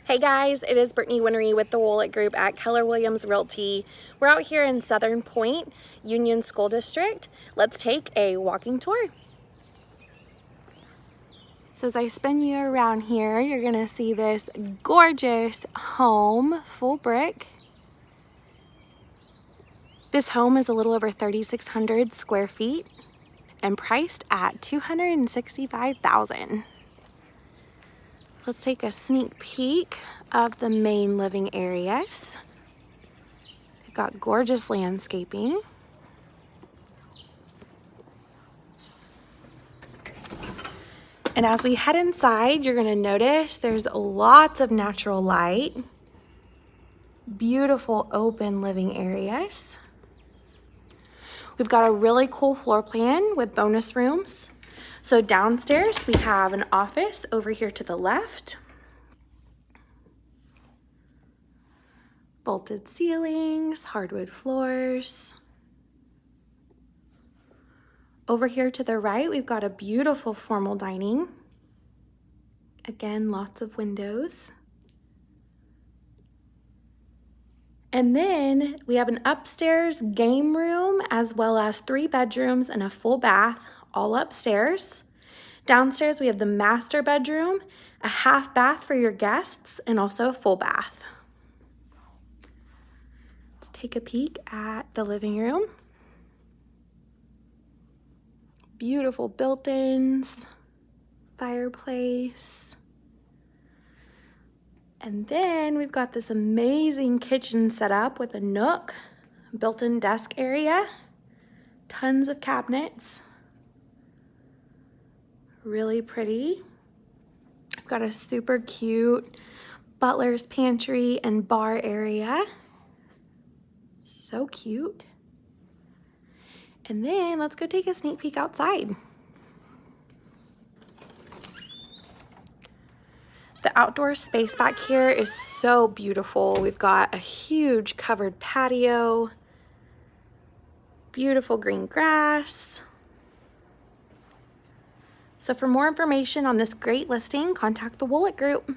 Hey guys, it is Brittany Winery with the Wolek Group at Keller Realty. We're out here in Southern Pointe, Union School District. Let's take a walking tour. So as I spin you around here, you're gonna see this gorgeous home, full brick. This home is a little over 3,600 square feet and priced at $265,000. Let's take a sneak peek of the main living areas. They've got gorgeous landscaping. And as we head inside, you're gonna notice there's lots of natural light, beautiful open living areas. We've got a really cool floor plan with bonus rooms. So downstairs, we have an office over here to the left. Vaulted ceilings, hardwood floors. Over here to the right, we've got a beautiful formal dining. Again, lots of windows. And then we have an upstairs game room as well as 3 bedrooms and a full bath, all upstairs. Downstairs, we have the master bedroom, a half bath for your guests, and also a full bath. Let's take a peek at the living room. Beautiful built-ins, fireplace. And then we've got this amazing kitchen set up with a nook, built-in desk area, tons of cabinets. Really pretty. I've got a super cute butler's pantry and bar area. So cute. And then let's go take a sneak peek outside. The outdoor space back here is so beautiful. We've got a huge covered patio, beautiful green grass. So for more information on this great listing, contact the Wolek Group.